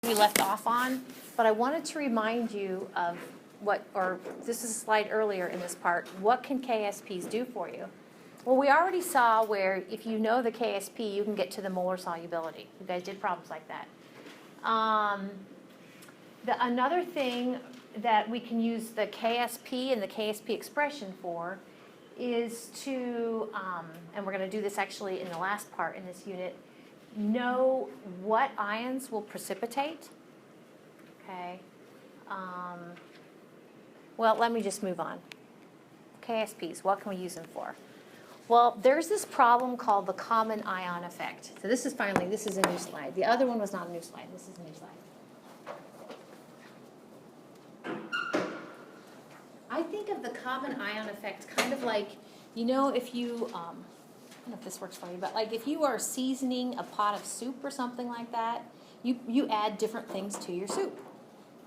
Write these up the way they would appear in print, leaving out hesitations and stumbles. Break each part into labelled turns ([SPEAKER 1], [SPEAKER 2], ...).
[SPEAKER 1] we left off on, but I wanted to remind you of what, or this is a slide earlier in this part, what can KSPs do for you? Well, we already saw where if you know the KSP, you can get to the molar solubility. You guys did problems like that. Another thing that we can use the KSP and the KSP expression for is to, and we're going to do this actually in the last part in this unit, know what ions will precipitate. Okay. Well, let me just move on. KSPs, what can we use them for? Well, there's this problem called the common ion effect. So this is a new slide. The other one was not a new slide. This is a new slide. I think of the common ion effect kind of like, you know, if you, I don't know if this works for you, but like if you are seasoning a pot of soup or something like that, you add different things to your soup.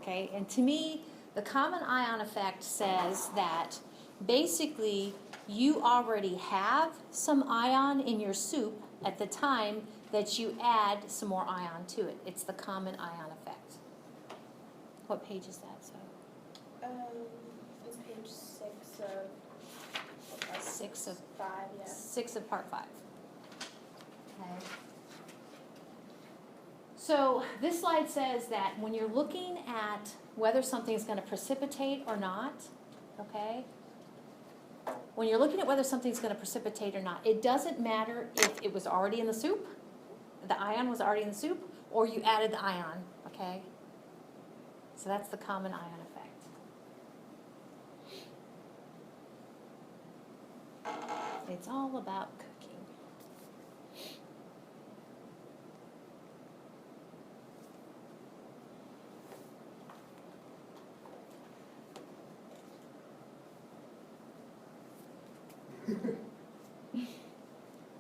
[SPEAKER 1] Okay, and to me, the common ion effect says that basically you already have some ion in your soup at the time that you add some more ion to it. It's the common ion effect. What page is that? So.
[SPEAKER 2] It's page 6 of
[SPEAKER 1] 6 of
[SPEAKER 2] 5. Yeah.
[SPEAKER 1] 6 of part 5. Okay. So this slide says that when you're looking at whether something is going to precipitate or not, okay, when you're looking at whether something's going to precipitate or not, it doesn't matter if it was already in the soup, the ion was already in the soup, or you added the ion, okay? So that's the common ion effect. It's all about cooking.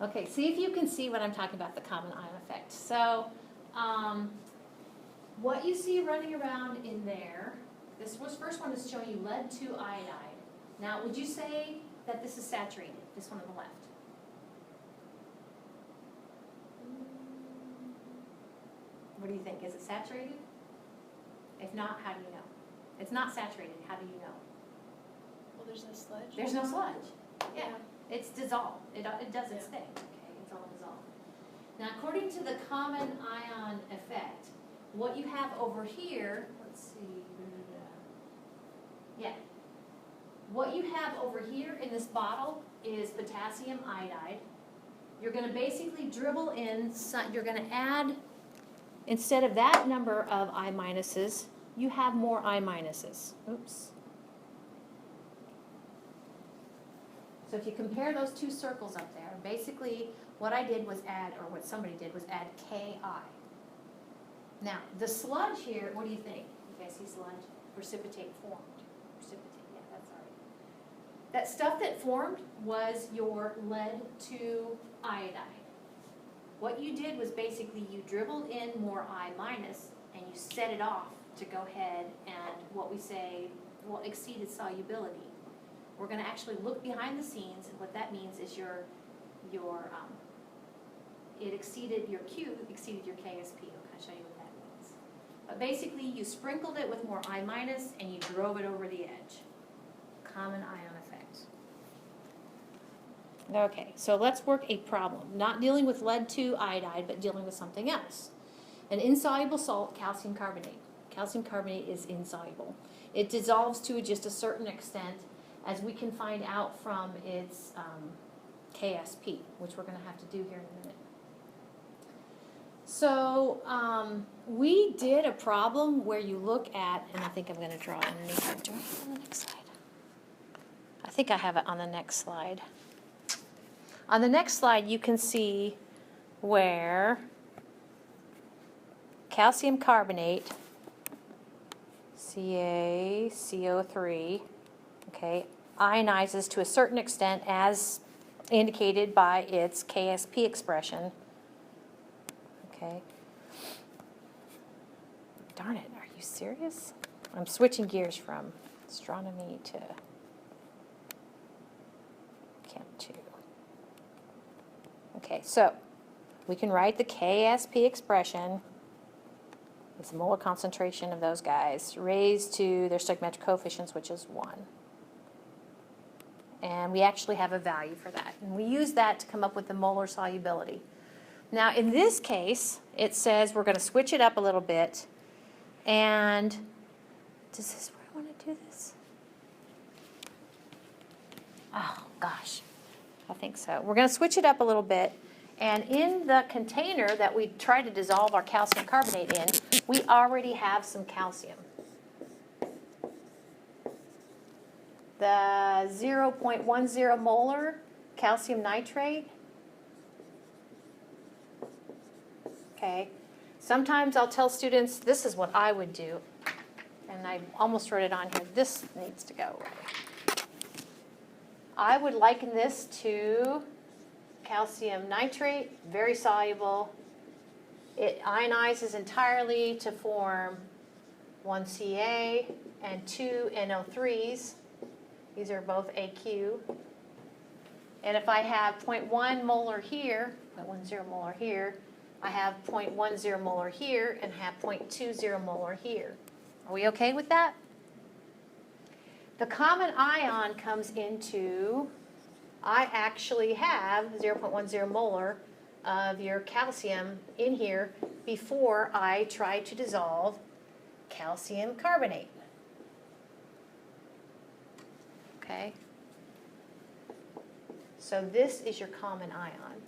[SPEAKER 1] Okay, see if you can see what I'm talking about, the common ion effect. So, what you see running around in there, this first one is showing you lead 2 iodide. Now, would you say that this is saturated, this one on the left? What do you think? Is it saturated? If not, how do you know? It's not saturated. How do you know?
[SPEAKER 2] Well, there's no sludge.
[SPEAKER 1] There's no sludge. Yeah.
[SPEAKER 2] Yeah.
[SPEAKER 1] It's dissolved. It does its thing. Okay, it's all dissolved. Now, according to the common ion effect, what you have over here, let's see, yeah. What you have over here in this bottle is potassium iodide. You're going to basically dribble in, you're going to add, instead of that number of I minuses, you have more I minuses. Oops. So if you compare those two circles up there, basically what I did was add, or what somebody did was add Ki. Now, the sludge here, what do you think? You guys see sludge? Precipitate formed. Precipitate, yeah, that's all right. That stuff that formed was your lead 2 iodide. What you did was basically you dribbled in more I minus and you set it off to go ahead and what we say, well, exceeded solubility. We're going to actually look behind the scenes, and what that means is it exceeded your Q, exceeded your KSP. I'll kind of show you what that means. But basically, you sprinkled it with more I minus, and you drove it over the edge. Common ion effect. Okay, so let's work a problem. Not dealing with lead 2 iodide, but dealing with something else. An insoluble salt, calcium carbonate. Calcium carbonate is insoluble. It dissolves to just a certain extent, as we can find out from its KSP, which we're going to have to do here in a minute. So we did a problem where you look at, and I think I'm going to draw underneath it. Do I have it on the next slide? I think I have it on the next slide. On the next slide, you can see where calcium carbonate, CaCO3, okay, ionizes to a certain extent as indicated by its KSP expression. Okay. Darn it, are you serious? I'm switching gears from astronomy to Chem 2. Okay, so we can write the KSP expression. It's the molar concentration of those guys raised to their stoichiometric coefficients, which is 1. And we actually have a value for that. And we use that to come up with the molar solubility. Now, in this case, it says we're going to switch it up a little bit. And does this where I want to do this? Oh, gosh. I think so. We're going to switch it up a little bit. And in the container that we try to dissolve our calcium carbonate in, we already have some calcium. The 0.10 molar calcium nitrate. Okay. Sometimes I'll tell students, this is what I would do. And I almost wrote it on here. This needs to go away. I would liken this to calcium nitrate, very soluble. It ionizes entirely to form 1 Ca and 2 NO3s. These are both AQ. And if I have 0.1 molar here, 0.10 molar here, I have 0.10 molar here and have 0.20 molar here. Are we okay with that? The common ion comes into, I actually have 0.10 molar of your calcium in here before I try to dissolve calcium carbonate. Okay? So this is your common ion.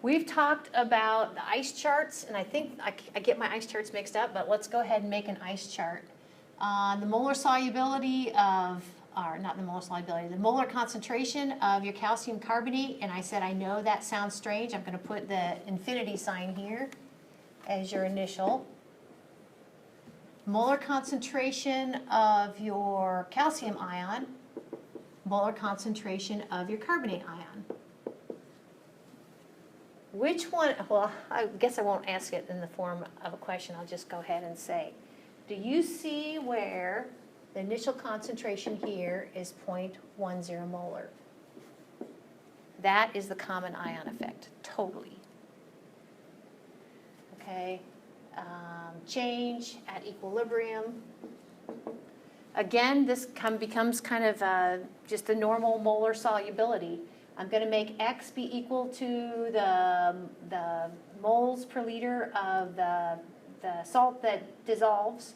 [SPEAKER 1] We've talked about the ice charts, and I think I get my ice charts mixed up, but let's go ahead and make an ice chart. The molar solubility of, or not the molar solubility, the molar concentration of your calcium carbonate, and I said I know that sounds strange. I'm going to put the infinity sign here as your initial. Molar concentration of your calcium ion, molar concentration of your carbonate ion. Which one, well, I guess I won't ask it in the form of a question. I'll just go ahead and say, do you see where the initial concentration here is 0.10 molar? That is the common ion effect, totally. Okay, change at equilibrium. Again, this becomes kind of just a normal molar solubility. I'm going to make X be equal to the moles per liter of the salt that dissolves.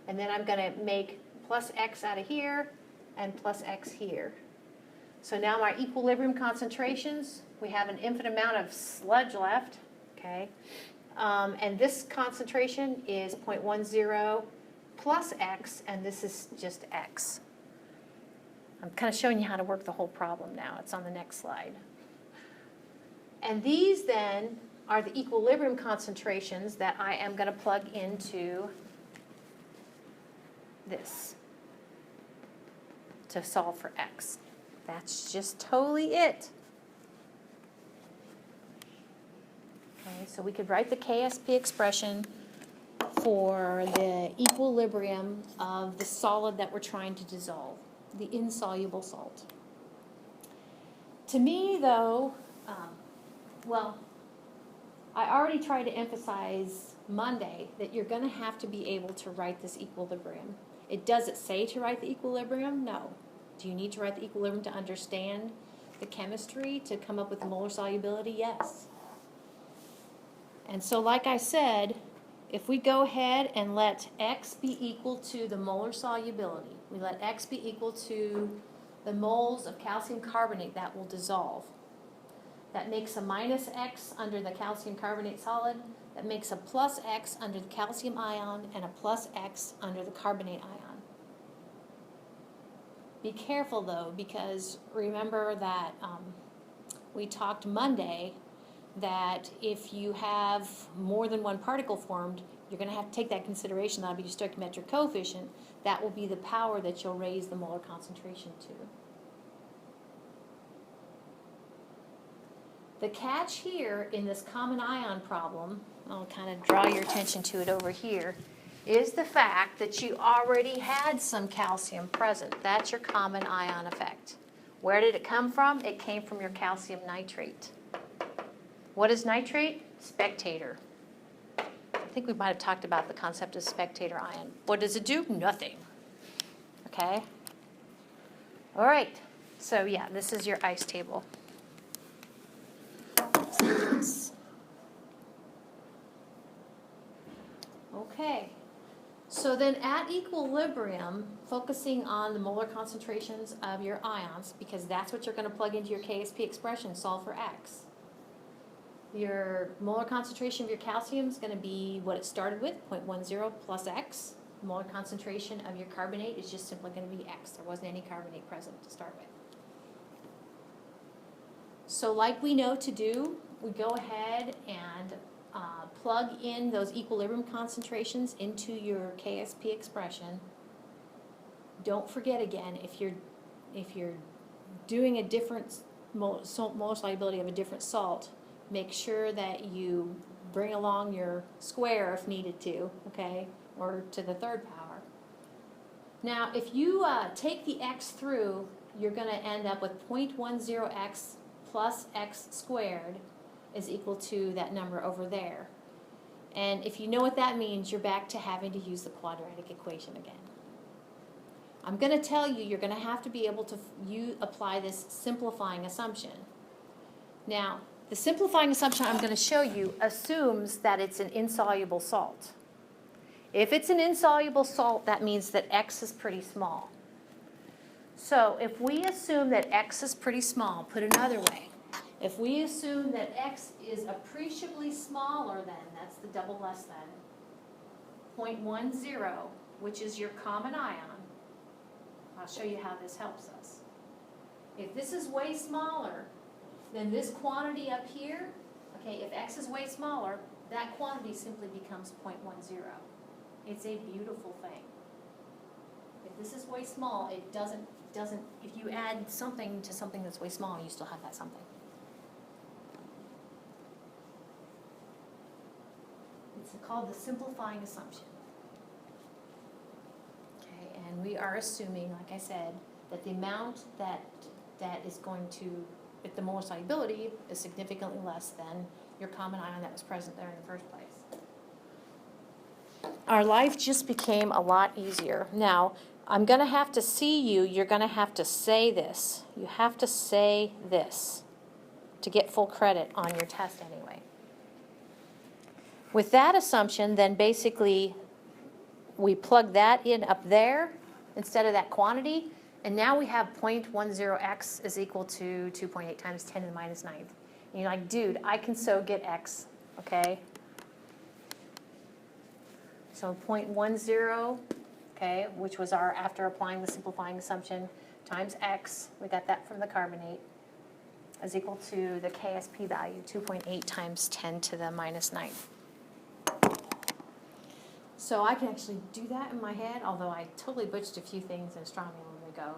[SPEAKER 1] And then I'm going to make plus X out of here and plus X here. So now my equilibrium concentrations, we have an infinite amount of sludge left. Okay, and this concentration is 0.10 plus X, and this is just X. I'm kind of showing you how to work the whole problem now. It's on the next slide. And these then are the equilibrium concentrations that I am going to plug into this to solve for X. That's just totally it. Okay, so we could write the KSP expression for the equilibrium of the solid that we're trying to dissolve, the insoluble salt. To me, though, well, I already tried to emphasize Monday that you're going to have to be able to write this equilibrium. Does it say to write the equilibrium? No. Do you need to write the equilibrium to understand the chemistry, to come up with the molar solubility? Yes. And so, like I said, if we go ahead and let X be equal to the molar solubility, we let X be equal to the moles of calcium carbonate that will dissolve. That makes a minus X under the calcium carbonate solid. That makes a plus X under the calcium ion and a plus X under the carbonate ion. Be careful though, because remember that we talked Monday that if you have more than one particle formed, you're going to have to take that consideration. That'll be your stoichiometric coefficient. That will be the power that you'll raise the molar concentration to. The catch here in this common ion problem, I'll kind of draw your attention to it over here, is the fact that you already had some calcium present. That's your common ion effect. Where did it come from? It came from your calcium nitrate. What is nitrate? Spectator. think we might have talked about the concept of spectator ion. What does it do? Nothing. Okay? All right. So yeah, this is your ice table. Okay. So then at equilibrium, focusing on the molar concentrations of your ions, because that's what you're going to plug into your KSP expression, solve for X. Your molar concentration of your calcium is going to be what it started with, 0.10 plus X. Molar concentration of your carbonate is just simply going to be X. There wasn't any carbonate present to start with. So like we know to do, we go ahead and plug in those equilibrium concentrations into your KSP expression. Don't forget again, if you're doing a different molar solubility of a different salt, make sure that you bring along your square if needed to, okay, or to the third power. Now, if you take the X through, you're going to end up with 0.10x plus X squared is equal to that number over there. And if you know what that means, you're back to having to use the quadratic equation again. I'm going to tell you, you're going to have to be able to apply this simplifying assumption. Now, the simplifying assumption I'm going to show you assumes that it's an insoluble salt. If it's an insoluble salt, that means that X is pretty small. So if we assume that X is pretty small, put another way, if we assume that X is appreciably smaller than, that's the double less than, 0.10, which is your common ion, I'll show you how this helps us. If this is way smaller, then this quantity up here, okay, if X is way smaller, that quantity simply becomes 0.10. It's a beautiful thing. If this is way small, it doesn't, if you add something to something that's way small, you still have that something. It's called the simplifying assumption. Okay, and we are assuming, like I said, that the amount that is going to, if the molar solubility is significantly less than your common ion that was present there in the first place. Our life just became a lot easier. Now, I'm going to have to see you. You're going to have to say this. You have to say this to get full credit on your test anyway. With that assumption, then basically we plug that in up there instead of that quantity, and now we have 0.10x is equal to 2.8 times 10 to the minus 9th. And you're like, dude, I can so get x, okay? So 0.10, okay, which was our, after applying the simplifying assumption, times x, we got that from the carbonate, is equal to the KSP value, 2.8 times 10 to the minus 9th. So I can actually do that in my head, although I totally butchered a few things in astronomy a little bit ago.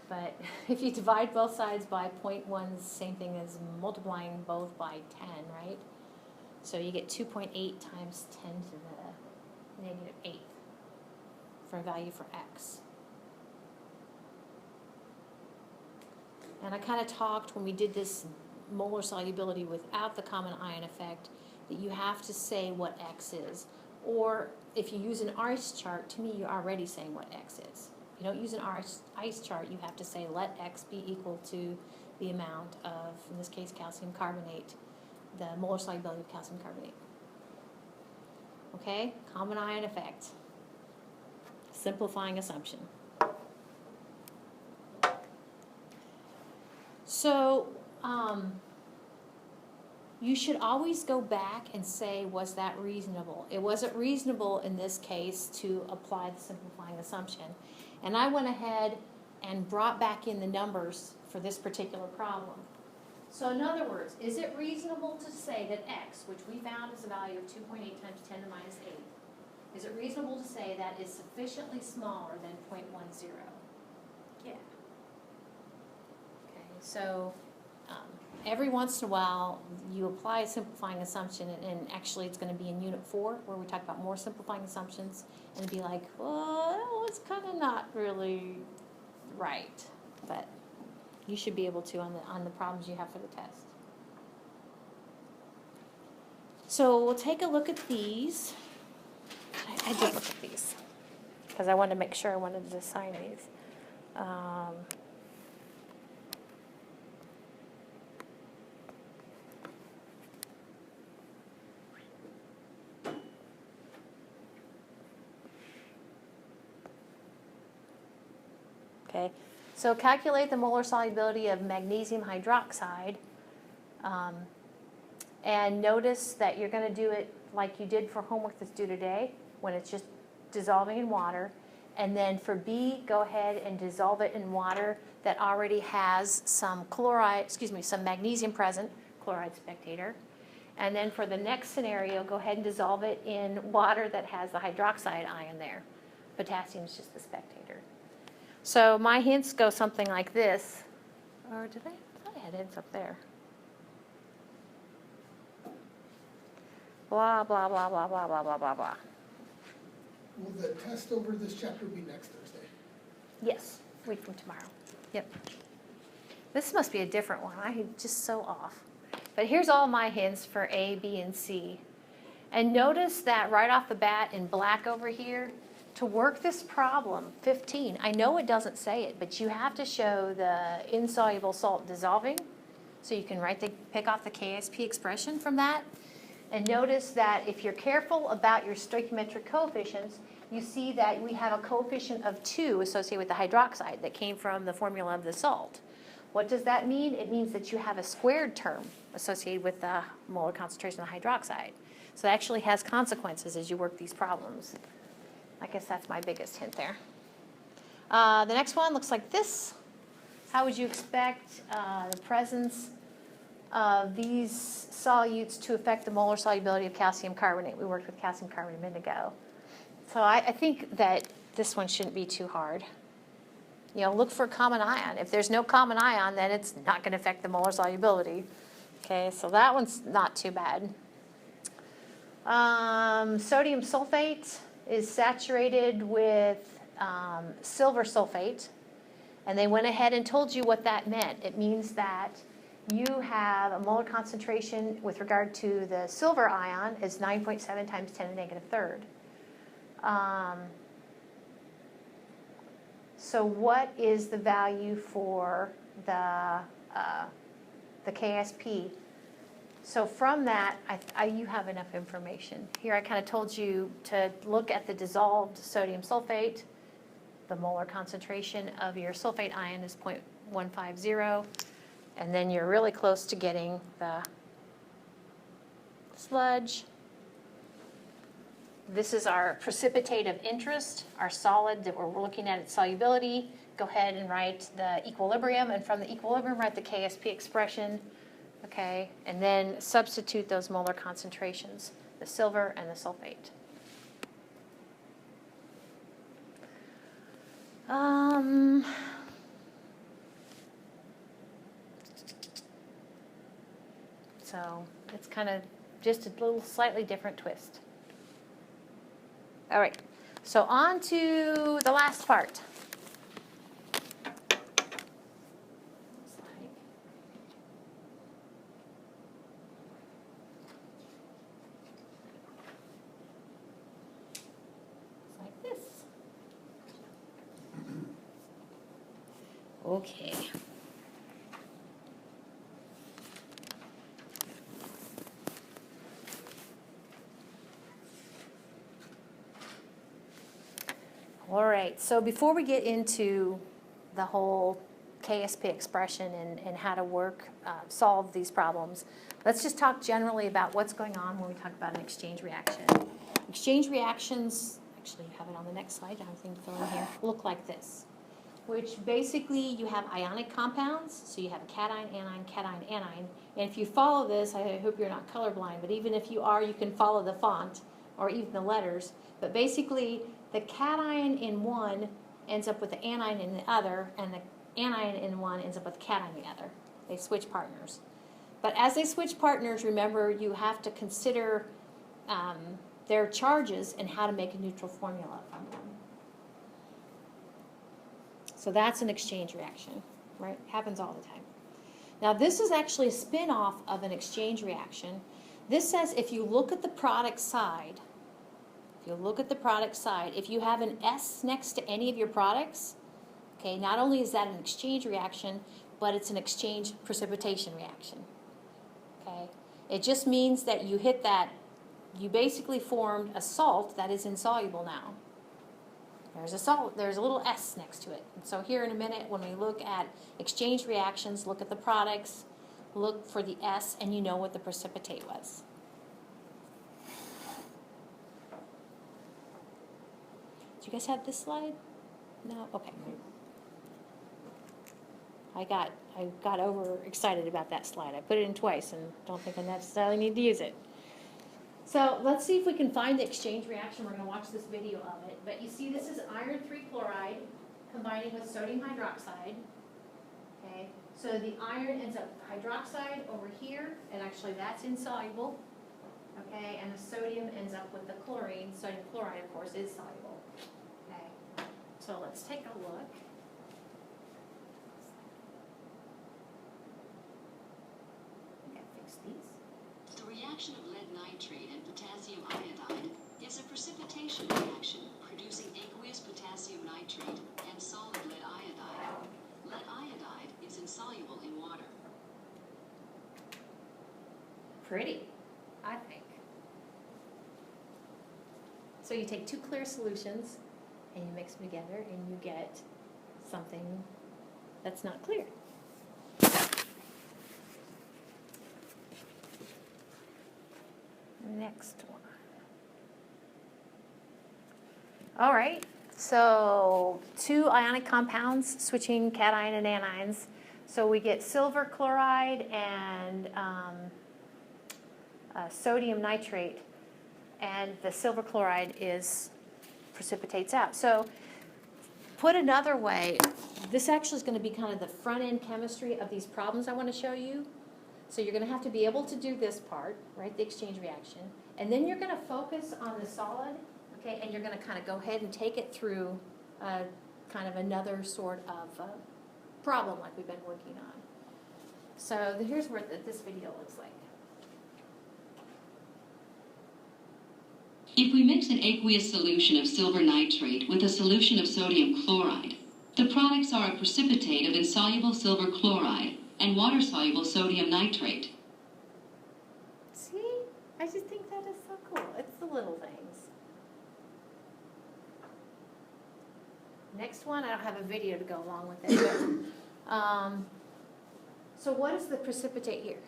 [SPEAKER 1] But if you divide both sides by 0.1, same thing as multiplying both by 10, right? So you get 2.8 times 10 to the negative 8th for a value for x. And I kind of talked when we did this molar solubility without the common ion effect that you have to say what x is. Or if you use an ice chart, to me, you're already saying what x is. If you don't use an ice chart, you have to say let x be equal to the amount of, in this case, calcium carbonate, the molar solubility of calcium carbonate. Okay? Common ion effect. Simplifying assumption. So, you should always go back and say, was that reasonable? It wasn't reasonable in this case to apply the simplifying assumption. And I went ahead and brought back in the numbers for this particular problem. So in other words, is it reasonable to say that x, which we found is a value of 2.8 times 10 to the minus 8, is it reasonable to say that is sufficiently smaller than 0.10? Yeah. Okay, so every once in a while, you apply a simplifying assumption, and actually it's going to be in Unit 4, where we talk about more simplifying assumptions, and it'd be like, well, it's kind of not really right, but you should be able to on the problems you have for the test. So we'll take a look at these. I did look at these because I wanted to make sure I wanted to assign these. Okay, so calculate the molar solubility of magnesium hydroxide. And notice that you're going to do it like you did for homework that's due today, when it's just dissolving in water. And then for B, go ahead and dissolve it in water that already has some some magnesium present, chloride spectator. And then for the next scenario, go ahead and dissolve it in water that has the hydroxide ion there. Potassium is just the spectator. So my hints go something like this. Or did I? I thought I had hints up there. Blah, blah, blah, blah, blah, blah, blah, blah, blah.
[SPEAKER 3] Will the test over this chapter be next Thursday?
[SPEAKER 1] Yes, week from tomorrow. Yep. This must be a different one. I'm just so off. But here's all my hints for A, B, and C. And notice that right off the bat in black over here, to work this problem, 15, I know it doesn't say it, but you have to show the insoluble salt dissolving. So you can pick off the KSP expression from that. And notice that if you're careful about your stoichiometric coefficients, you see that we have a coefficient of 2 associated with the hydroxide that came from the formula of the salt. What does that mean? It means that you have a squared term associated with the molar concentration of the hydroxide. So it actually has consequences as you work these problems. I guess that's my biggest hint there. The next one looks like this. How would you expect the presence of these solutes to affect the molar solubility of calcium carbonate? We worked with calcium carbonate a minute ago. So I think that this one shouldn't be too hard. You know, look for a common ion. If there's no common ion, then it's not going to affect the molar solubility. Okay, so that one's not too bad. Sodium sulfate is saturated with silver sulfate. And they went ahead and told you what that meant. It means that you have a molar concentration with regard to the silver ion is 9.7 times 10 to the negative third. So what is the value for the KSP? So from that, you have enough information. Here I kind of told you to look at the dissolved sodium sulfate. The molar concentration of your sulfate ion is 0.150. And then you're really close to getting the sludge. This is our precipitate of interest, our solid that we're looking at its solubility. Go ahead and write the equilibrium, and from the equilibrium, write the KSP expression. Okay, and then substitute those molar concentrations, the silver and the sulfate. So it's kind of just a little slightly different twist. All right, so on to the last part. Like this. Okay. All right, so before we get into the whole KSP expression and how to solve these problems, let's just talk generally about what's going on when we talk about an exchange reaction. Exchange reactions, actually you have it on the next slide, I have everything to fill in here, look like this, which basically you have ionic compounds, so you have a cation, anion. And if you follow this, I hope you're not colorblind, but even if you are, you can follow the font or even the letters. But basically, the cation in one ends up with the anion in the other, and the anion in one ends up with the cation in the other. They switch partners. But as they switch partners, remember, you have to consider their charges and how to make a neutral formula from them. So that's an exchange reaction, right? Happens all the time. Now, this is actually a spin-off of an exchange reaction This says if you look at the product side, if you have an S next to any of your products, okay, not only is that an exchange reaction, but it's an exchange precipitation reaction. Okay? It just means that you hit that, you basically formed a salt that is insoluble now. There's a salt, there's a little S next to it. And so here in a minute, when we look at exchange reactions, look at the products, look for the S, and you know what the precipitate was. Do you guys have this slide? No? Okay. I got overexcited about that slide. I put it in twice and don't think I necessarily need to use it. So let's see if we can find the exchange reaction. We're going to watch this video of it. But you see this is iron 3 chloride combining with sodium hydroxide. Okay, so the iron ends up hydroxide over here, and actually that's insoluble. Okay, and the sodium ends up with the chlorine. Sodium chloride, of course, is soluble. Okay, so let's take a look. I gotta fix these.
[SPEAKER 4] The reaction of lead nitrate and potassium iodide is a precipitation reaction producing aqueous potassium nitrate and solid lead iodide. Lead iodide is insoluble in water.
[SPEAKER 1] Pretty, I think. So you take two clear solutions and you mix them together and you get something that's not clear. Next one. All right, so two ionic compounds switching cation and anions. So we get silver chloride and sodium nitrate, and the silver chloride precipitates out. So put another way, this actually is going to be kind of the front end chemistry of these problems I want to show you. So you're going to have to be able to do this part, right, the exchange reaction, and then you're going to focus on the solid, okay, and you're going to kind of go ahead and take it through kind of another sort of problem like we've been working on. So here's what this video looks like.
[SPEAKER 4] If we mix an aqueous solution of silver nitrate with a solution of sodium chloride, the products are a precipitate of insoluble silver chloride and water-soluble sodium nitrate.
[SPEAKER 1] See? I just think that is so cool. It's the little things. Next one, I don't have a video to go along with it. But, so what is the precipitate here?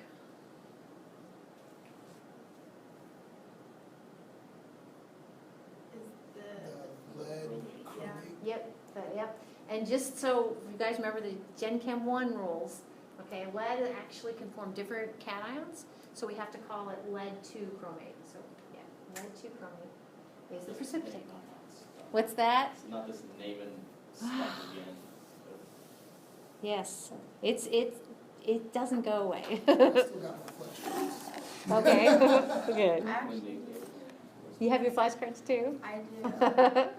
[SPEAKER 3] The lead, chromate.
[SPEAKER 1] Yep, yep. And just so you guys remember the Gen Chem 1 rules, okay, lead actually can form different cations, so we have to call it lead 2 chromate. So, yeah, lead 2 chromate is the precipitate. What's that?
[SPEAKER 5] It's not this name and stuff again.
[SPEAKER 1] Yes, it doesn't go away.
[SPEAKER 3] I still got my flashcards.
[SPEAKER 1] Okay, good.
[SPEAKER 2] Actually,
[SPEAKER 1] You have your flashcards too?
[SPEAKER 2] I do.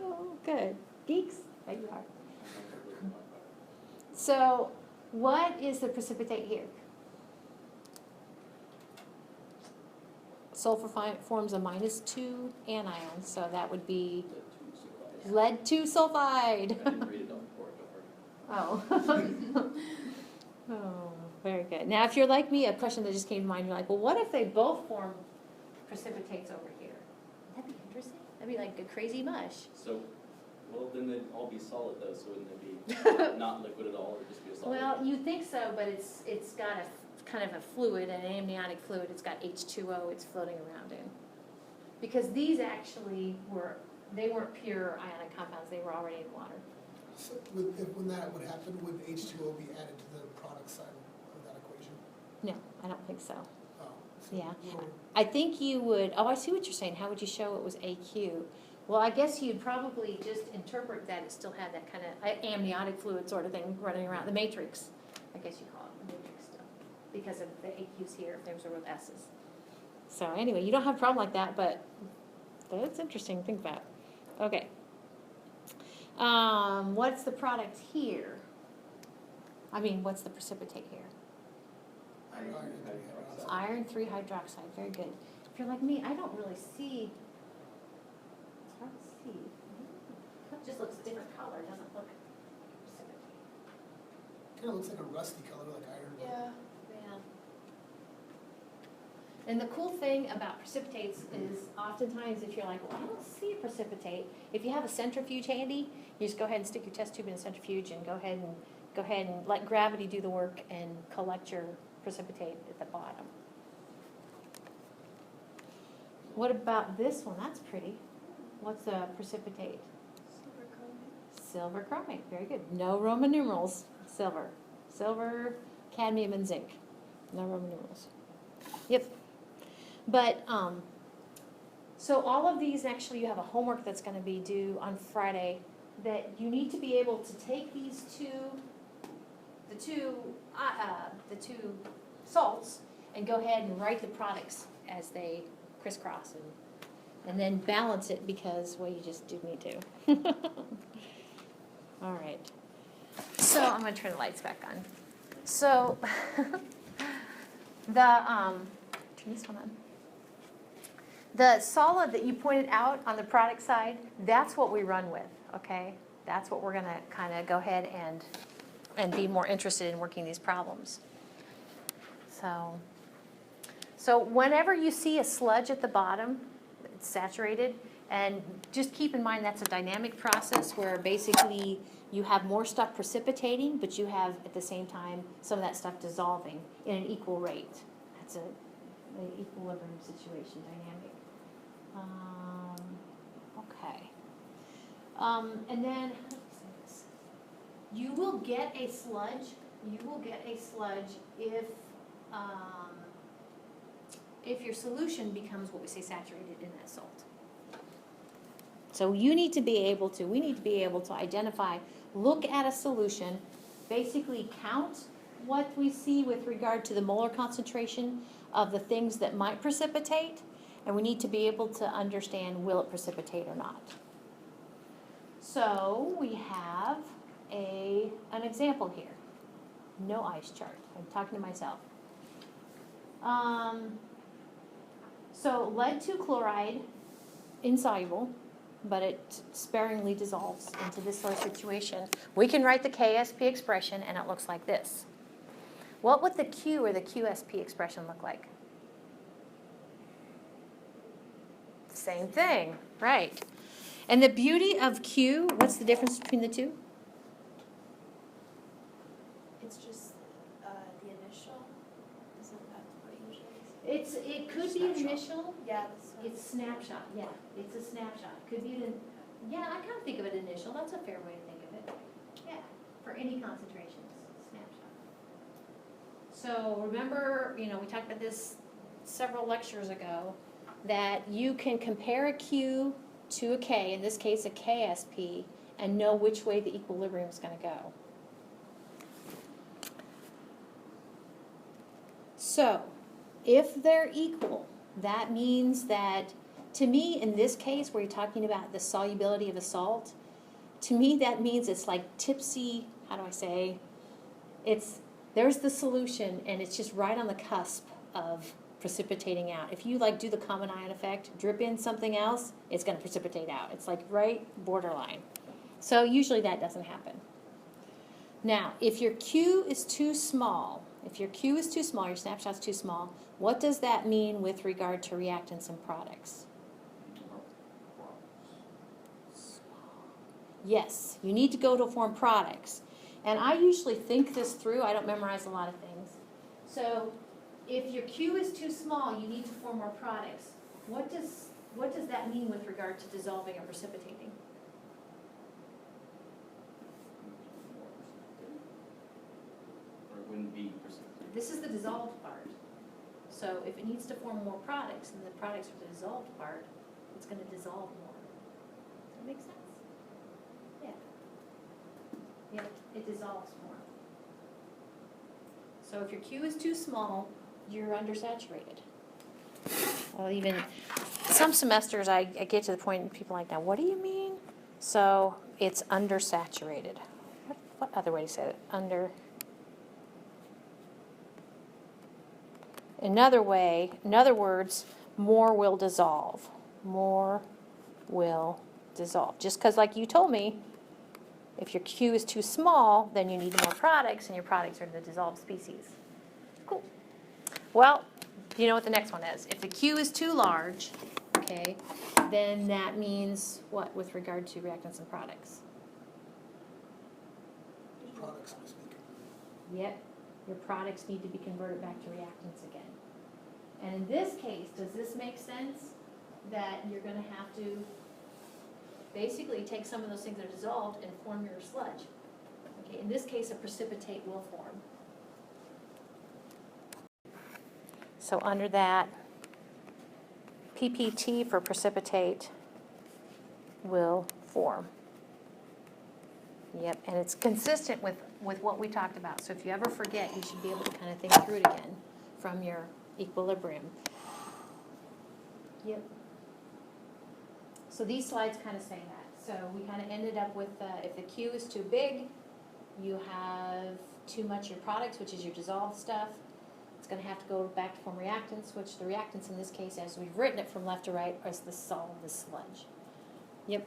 [SPEAKER 1] Oh, good. Geeks? There you are. So, what is the precipitate here? Sulfur forms a -2 anion, so that would be lead 2 sulfide.
[SPEAKER 5] I didn't read it on the board, don't worry.
[SPEAKER 1] Oh. Oh, very good. Now, if you're like me, a question that just came to mind, you're like, well, what if they both form precipitates over here? That'd be interesting. That'd be like a crazy mush.
[SPEAKER 5] So, well, then they'd all be solid though, so wouldn't it be not liquid at all, or just be a solid?
[SPEAKER 1] Well, you think so, but it's got a kind of a fluid, an amniotic fluid. It's got H2O. It's floating around in. Because these actually they weren't pure ionic compounds. They were already in water.
[SPEAKER 3] So when that would happen, would H2O be added to the product side of that equation?
[SPEAKER 1] No, I don't think so.
[SPEAKER 3] Oh, so
[SPEAKER 1] Yeah.
[SPEAKER 3] little-
[SPEAKER 1] I think you would. Oh, I see what you're saying. How would you show it was AQ? Well, I guess you'd probably just interpret that it still had that kind of amniotic fluid sort of thing running around the matrix. I guess you call it the matrix still, because of the AQs here. If those were with S's. So anyway, you don't have a problem like that, but that's interesting to think about. Okay. What's the product here? I mean, what's the precipitate here?
[SPEAKER 3] Iron 3 hydroxide.
[SPEAKER 1] Iron 3 hydroxide. Very good. if you're like me, I don't really see, it's hard to see. It just looks a different color, it doesn't look precipitated.
[SPEAKER 3] Kind of looks like a rusty color, like iron.
[SPEAKER 2] Yeah.
[SPEAKER 1] Yeah. And the cool thing about precipitates is oftentimes if you're like, well, I don't see a precipitate, if you have a centrifuge handy, you just go ahead and stick your test tube in a centrifuge and go ahead and let gravity do the work and collect your precipitate at the bottom. What about this one? That's pretty. What's a precipitate?
[SPEAKER 2] Silver chromate.
[SPEAKER 1] Silver chromate, very good. No Roman numerals, silver. Silver, cadmium, and zinc. No Roman numerals. Yep. But, so all of these, actually you have a homework that's gonna be due on Friday, that you need to be able to take these the two salts, and go ahead and write the products as they crisscross, and then balance it, because, well, you just do need to. All right. So I'm gonna turn the lights back on. So turn this one on. The solid that you pointed out on the product side, that's what we run with, okay? That's what we're gonna kind of go ahead and be more interested in working these problems. So whenever you see a sludge at the bottom, it's saturated, and just keep in mind that's a dynamic process where basically you have more stuff precipitating, but you have at the same time some of that stuff dissolving in an equal rate. That's an equilibrium situation, dynamic. Okay. And then, how do I say this? You will get a sludge. You will get a sludge if your solution becomes what we say saturated in that salt. So you need to be able to, we need to be able to identify, look at a solution, basically count what we see with regard to the molar concentration of the things that might precipitate, and we need to be able to understand, will it precipitate or not. So we have an example here. No ice chart. I'm talking to myself. So lead 2 chloride, insoluble, but it sparingly dissolves into this sort of situation. We can write the KSP expression, and it looks like this. What would the Q or the QSP expression look like? Same thing, right. And the beauty of Q, what's the difference between the two?
[SPEAKER 2] It's just the initial. Isn't that what it usually is?
[SPEAKER 1] It could be an initial.
[SPEAKER 2] Yeah, that's what
[SPEAKER 1] It's snapshot, yeah, it's a snapshot. Could be an, yeah, I kind of think of it initial, that's a fair way to think of it. Yeah, for any concentrations, snapshot. So remember, we talked about this several lectures ago, that you can compare a Q to a K, in this case a KSP, and know which way the equilibrium is going to go. So, if they're equal, that means that, to me, in this case, where you're talking about the solubility of a salt, to me that means it's like tipsy, how do I say, there's the solution, and it's just right on the cusp of precipitating out. If you do the common ion effect, drip in something else, it's going to precipitate out. It's like right borderline. So usually that doesn't happen. Now, if your Q is too small, your snapshot's too small, what does that mean with regard to reactants and products? Yes, you need to go to form products. And I usually think this through. I don't memorize a lot of things. So if your Q is too small, you need to form more products. What does that mean with regard to dissolving or precipitating?
[SPEAKER 5] Or it wouldn't be precipitated.
[SPEAKER 1] This is the dissolved part. So if it needs to form more products, and the products are the dissolved part, it's going to dissolve more. Does that make sense? Yeah. Yep, it dissolves more. So if your Q is too small, you're undersaturated. Well, even some semesters I get to the point and people are like, now what do you mean? So it's undersaturated. What other way to say it? In other words, more will dissolve. More will dissolve. Just because, like you told me, if your Q is too small, then you need more products, and your products are the dissolved species. Cool. Well, you know what the next one is. If the Q is too large, okay, then that means what with regard to reactants and products?
[SPEAKER 3] Products, so to speak.
[SPEAKER 1] Yep, your products need to be converted back to reactants again. And in this case, does this make sense? That you're gonna have to basically take some of those things that are dissolved and form your sludge. Okay, in this case, a precipitate will form. So under that, PPT for precipitate will form. Yep, and it's consistent with what we talked about. So if you ever forget, you should be able to kind of think through it again from your equilibrium. Yep. So these slides kind of say that. So we kind of ended up with, if the Q is too big, you have too much of your products, which is your dissolved stuff. It's going to have to go back to form reactants, which the reactants in this case, as we've written it from left to right, is the solid, the sludge. Yep.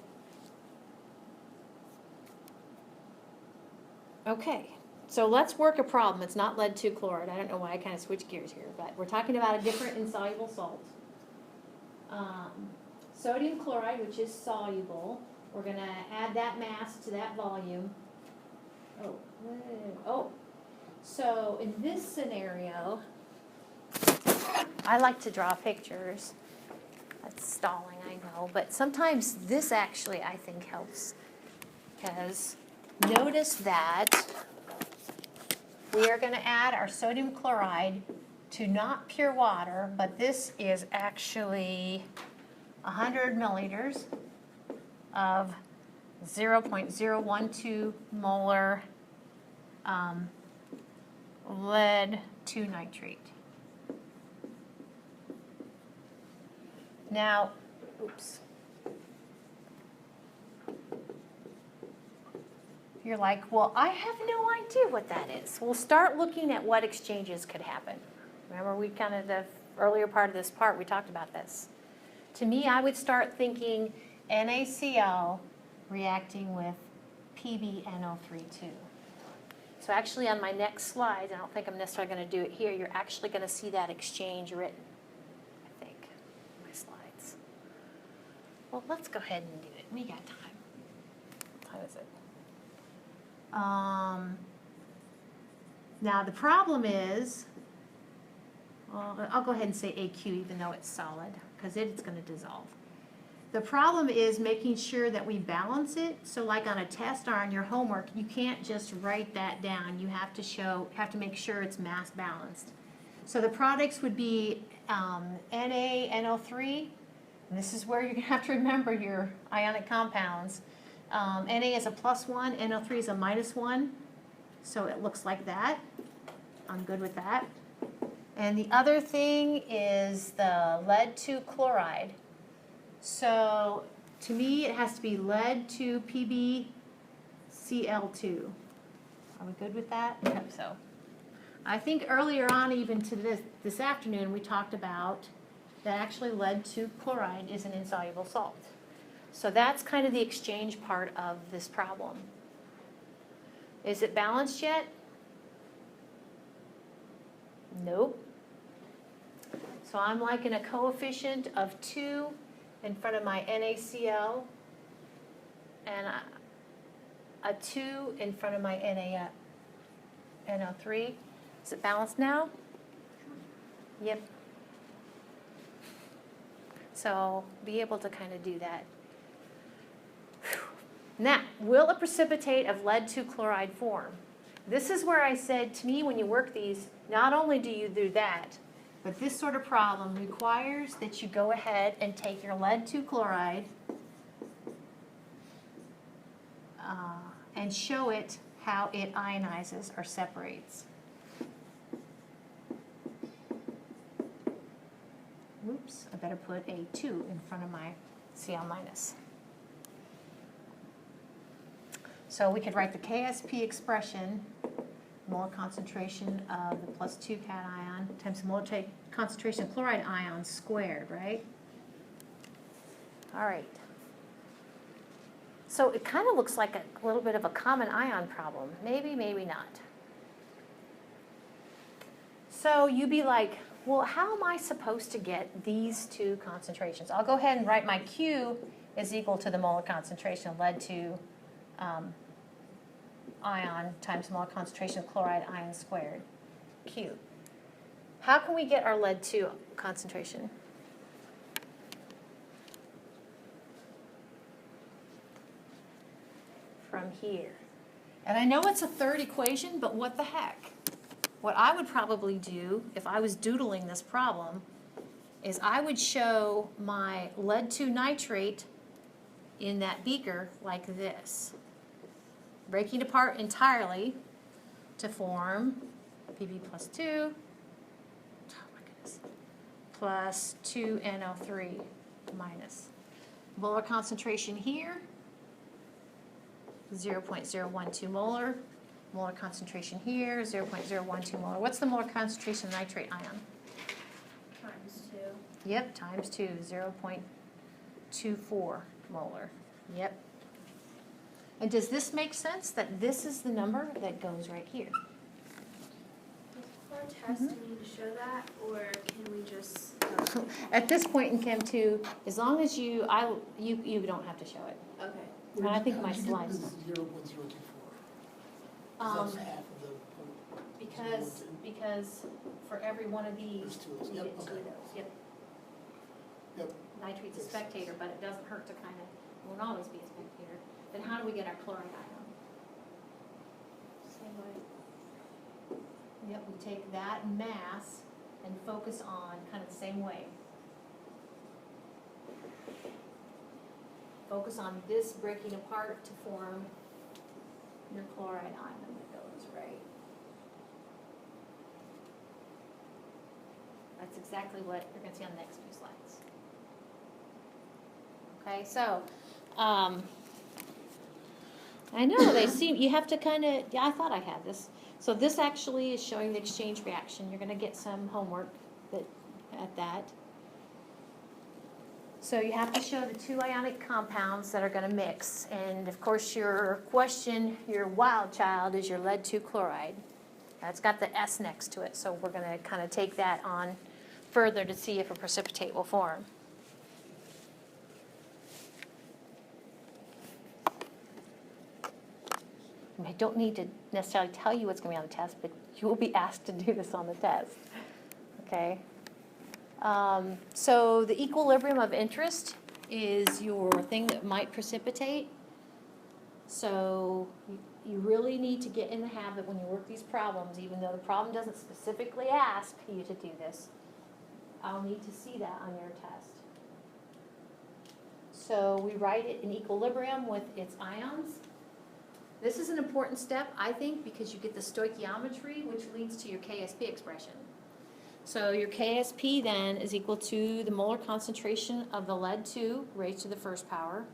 [SPEAKER 1] Okay, so let's work a problem. It's not lead 2 chloride. I don't know why I kind of switched gears here, but we're talking about a different insoluble salt. Sodium chloride, which is soluble, we're going to add that mass to that volume. So in this scenario, I like to draw pictures. That's stalling, I know, but sometimes this actually, I think, helps. Because notice that we are going to add our sodium chloride to not pure water, but this is actually 100 milliliters of 0.012 molar lead 2 nitrate. Now, oops. You're like, well, I have no idea what that is. We'll start looking at what exchanges could happen. Remember, we kind of, the earlier part of this part, we talked about this. To me, I would start thinking NaCl reacting with PbNO3 So actually on my next slide, I don't think I'm necessarily going to do it here, you're actually going to see that exchange written, I think, my slides. Well, let's go ahead and do it. We got time. What time is it? Now the problem is, well, I'll go ahead and say AQ even though it's solid, because it's going to dissolve. The problem is making sure that we balance it. So like on a test or on your homework, you can't just write that down. You have to make sure it's mass balanced. So the products would be NaNO3, and this is where you're going to have to remember your ionic compounds. Na is a +1, NO3 is a -1, so it looks like that. I'm good with that. And the other thing is the lead 2 chloride. So to me, it has to be lead 2 PbCl2. Are we good with that? I hope so. I think earlier on, even to this afternoon, we talked about that actually lead 2 chloride is an insoluble salt. So that's kind of the exchange part of this problem. Is it balanced yet? Nope. So I'm liking a coefficient of 2 in front of my NaCl and a 2 in front of my NO3. Is it balanced now? Yep. So be able to kind of do that. Now, will a precipitate of lead 2 chloride form? This is where I said, to me, when you work these, not only do you do that, but this sort of problem requires that you go ahead and take your lead 2 chloride and show it how it ionizes or separates. Oops, I better put a 2 in front of my Cl-. So we could write the KSP expression molar concentration of the +2 cation times the molar concentration of chloride ion squared, right? All right. So it kind of looks like a little bit of a common ion problem. Maybe, maybe not. So you'd be like, well, how am I supposed to get these two concentrations? I'll go ahead and write my Q is equal to the molar concentration of lead-2 ion times molar concentration of chloride ion squared, Q. How can we get our lead-2 concentration? From here. And I know it's a third equation, but what the heck? What I would probably do if I was doodling this problem is I would show my lead-2 nitrate in that beaker like this, breaking apart entirely to form Pb plus 2, oh my goodness, plus 2NO3 minus. Molar concentration here, 0.012 molar. Molar concentration here, 0.012 molar. What's the molar concentration of nitrate ion?
[SPEAKER 2] Times 2.
[SPEAKER 1] Yep, times 2, 0.24 molar. Yep. And does this make sense that this is the number that goes right here?
[SPEAKER 2] Does our test need to show that, or can we just?
[SPEAKER 1] At this point in Chem 2, as long as you don't have to show it.
[SPEAKER 2] Okay.
[SPEAKER 1] And I think my
[SPEAKER 3] How did you get
[SPEAKER 1] slides.
[SPEAKER 3] this 0.024?
[SPEAKER 1] Um,
[SPEAKER 3] That's half of the.
[SPEAKER 1] because for every one of these,
[SPEAKER 3] There's two of those.
[SPEAKER 1] you
[SPEAKER 3] Yep,
[SPEAKER 1] get two
[SPEAKER 3] okay.
[SPEAKER 1] of those. Yep.
[SPEAKER 3] Yep.
[SPEAKER 1] Nitrate's a spectator, but it doesn't hurt to kind of, won't always be a spectator. Then how do we get our chloride ion?
[SPEAKER 2] Same way.
[SPEAKER 1] Yep, we take that mass and focus on kind of the same way. Focus on this breaking apart to form your chloride ion that goes right. That's exactly what you're going to see on the next few slides. Okay, so I know they seem, you have to kind of, yeah, I thought I had this. So this actually is showing the exchange reaction. You're going to get some homework at that. So you have to show the two ionic compounds that are going to mix. And of course your question, your wild child, is your lead-2 chloride. It's got the S next to it, so we're going to kind of take that on further to see if a precipitate will form. I don't need to necessarily tell you what's going to be on the test, but you will be asked to do this on the test. Okay? So the equilibrium of interest is your thing that might precipitate. So you really need to get in the habit when you work these problems, even though the problem doesn't specifically ask you to do this, I'll need to see that on your test. So we write it in equilibrium with its ions. This is an important step, I think, because you get the stoichiometry, which leads to your KSP expression. So your KSP then is equal to the molar concentration of the lead-2 raised to the first power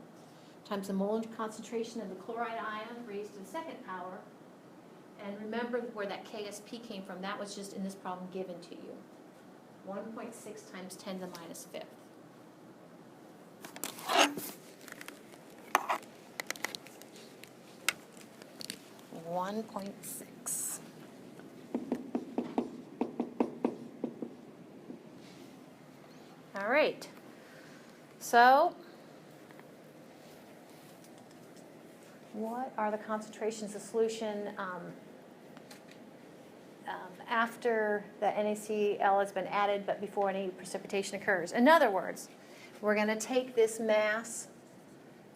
[SPEAKER 1] times the molar concentration of the chloride ion raised to the second power. And remember where that KSP came from. That was just in this problem given to you. 1.6 times 10 to the minus fifth. $1.6. All right. So, what are the concentrations of solution after the NaCl has been added but before any precipitation occurs? In other words, we're going to take this mass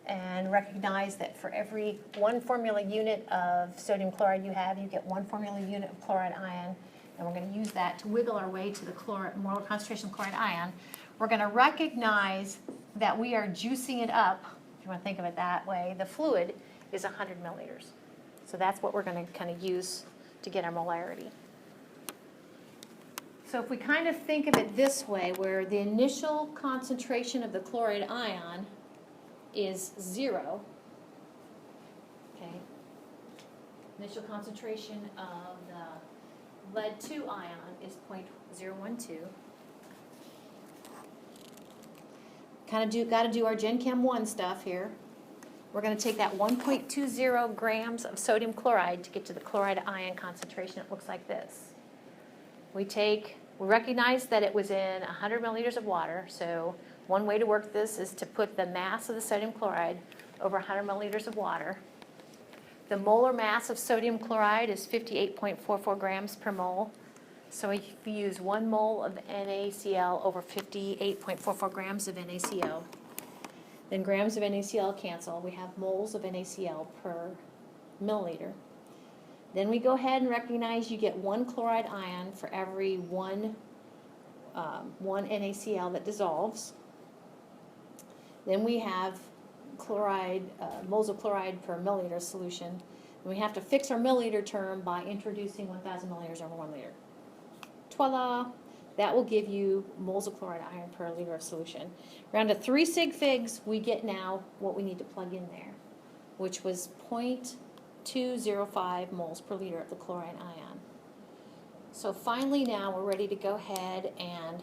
[SPEAKER 1] and recognize that for every one formula unit of sodium chloride you have, you get one formula unit of chloride ion, and we're going to use that to wiggle our way to the molar concentration of chloride ion. We're going to recognize that we are juicing it up, if you want to think of it that way. The fluid is 100 milliliters. So that's what we're going to kind of use to get our molarity. So if we kind of think of it this way, where the initial concentration of the chloride ion is 0, okay, Initial concentration of the lead 2 ion is 0.012. Gotta do our Gen Chem 1 stuff here. We're gonna take that 1.20 grams of sodium chloride to get to the chloride ion concentration. It looks like this. We recognize that it was in 100 milliliters of water, so one way to work this is to put the mass of the sodium chloride over 100 milliliters of water. The molar mass of sodium chloride is 58.44 grams per mole. So if you use 1 mole of NaCl over 58.44 grams of NaCl, then grams of NaCl cancel. We have moles of NaCl per milliliter. Then we go ahead and recognize you get 1 chloride ion for every one NaCl that dissolves. Then we have moles of chloride per milliliter solution. And we have to fix our milliliter term by introducing 1,000 milliliters over 1 liter. Voila! That will give you moles of chloride ion per liter of solution. Around to 3 sig figs, we get now what we need to plug in there, which was 0.205 moles per liter of the chloride ion. So finally now we're ready to go ahead and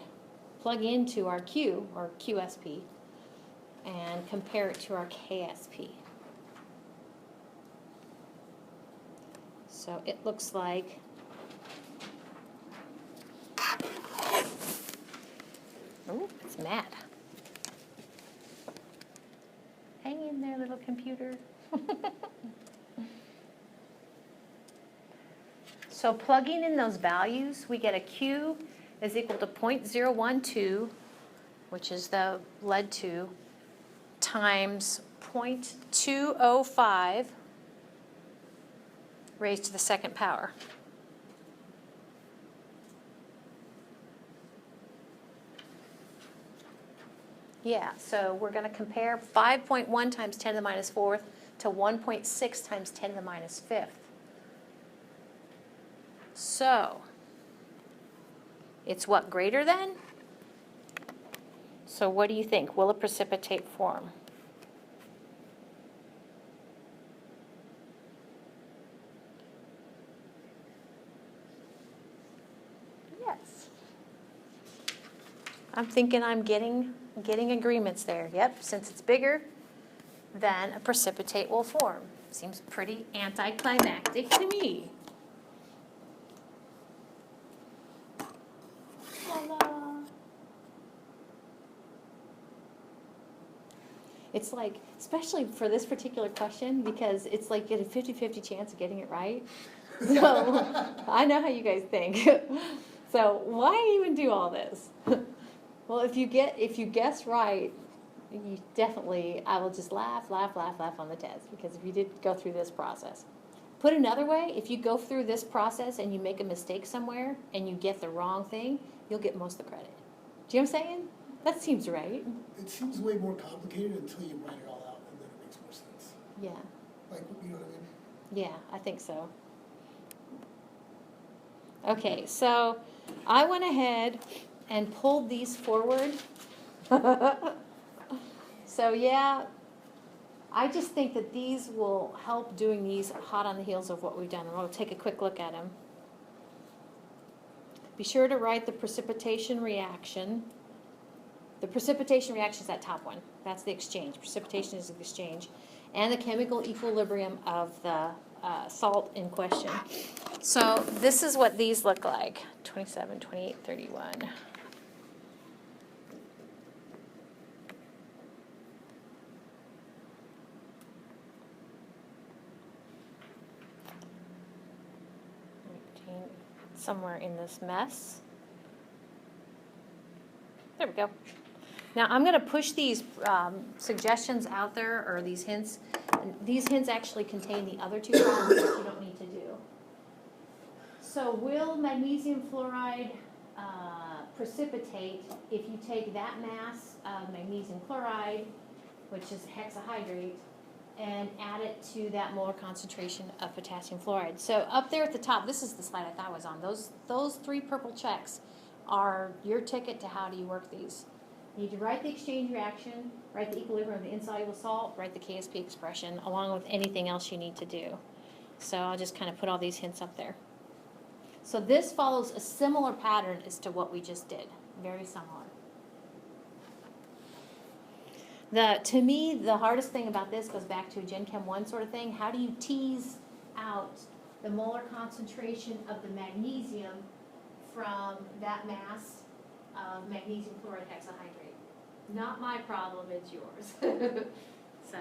[SPEAKER 1] plug into our Q, or QSP, and compare it to our KSP. So it looks like oh, it's mad. Hang in there, little computer. So plugging in those values, we get a Q is equal to 0.012, which is the lead 2, times 0.205 raised to the second power. Yeah, so we're going to compare 5.1 times 10 to the minus 4th to 1.6 times 10 to the minus 5th. So, it's what, greater than? So what do you think? Will it precipitate form? Yes. I'm thinking I'm getting agreements there. Yep, since it's bigger, then a precipitate will form. Seems pretty anticlimactic to me. It's like, especially for this particular question, because it's like you get a 50-50 chance of getting it right. So I know how you guys think. So why even do all this? Well, if you guess right, you definitely, I will just laugh on the test, because if you did go through this process. Put another way, if you go through this process and you make a mistake somewhere and you get the wrong thing, you'll get most of the credit. Do you know what I'm saying? That seems right.
[SPEAKER 3] It seems way more complicated until you write it all out, and then it makes more sense.
[SPEAKER 1] Yeah.
[SPEAKER 3] Like, you know what I mean?
[SPEAKER 1] Yeah, I think so. Okay, so I went ahead and pulled these forward. So yeah, I just think that these will help doing these hot on the heels of what we've done. And we'll take a quick look at them. Be sure to write the precipitation reaction. The precipitation reaction is that top one. That's the exchange. Precipitation is the exchange. And the chemical equilibrium of the salt in question. So this is what these look like. 27, 28, 31. Somewhere in this mess. There we go. Now I'm going to push these suggestions out there, or these hints. And these hints actually contain the other two problems that you don't need to do. So will magnesium fluoride precipitate if you take that mass of magnesium chloride, which is hexahydrate, and add it to that molar concentration of potassium fluoride? So up there at the top, this is the slide I thought I was on. Those 3 purple checks are your ticket to how do you work these. You need to write the exchange reaction, write the equilibrium of the insoluble salt, write the KSP expression, along with anything else you need to do. So I'll just kind of put all these hints up there. So this follows a similar pattern as to what we just did, very similar. To me, the hardest thing about this goes back to a Gen Chem 1 sort of thing. How do you tease out the molar concentration of the magnesium from that mass of magnesium chloride hexahydrate? Not my problem, it's yours. So,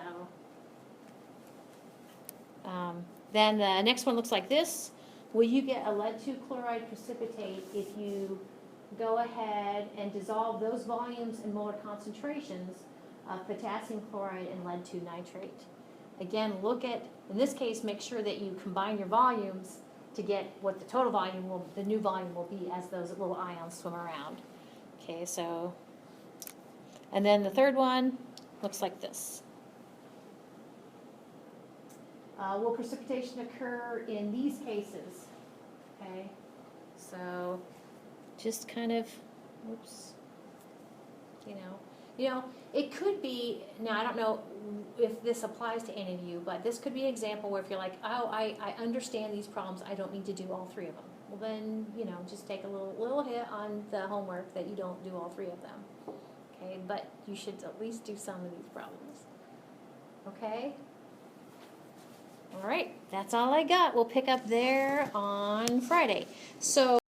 [SPEAKER 1] then the next one looks like this. Will you get a lead 2 chloride precipitate if you go ahead and dissolve those volumes and molar concentrations of potassium chloride and lead 2 nitrate? Again, look at, in this case, make sure that you combine your volumes to get what the total volume will, the new volume will be as those little ions swim around. Okay, so, and then the third one looks like this. Will precipitation occur in these cases? Okay, so just kind of, oops, you know, it could be, now I don't know if this applies to any of you, but this could be an example where if you're like, oh, I understand these problems, I don't need to do all 3 of them. Well then, just take a little hit on the homework that you don't do all 3 of them. Okay, but you should at least do some of these problems. Okay? All right, that's all I got. We'll pick up there on Friday. So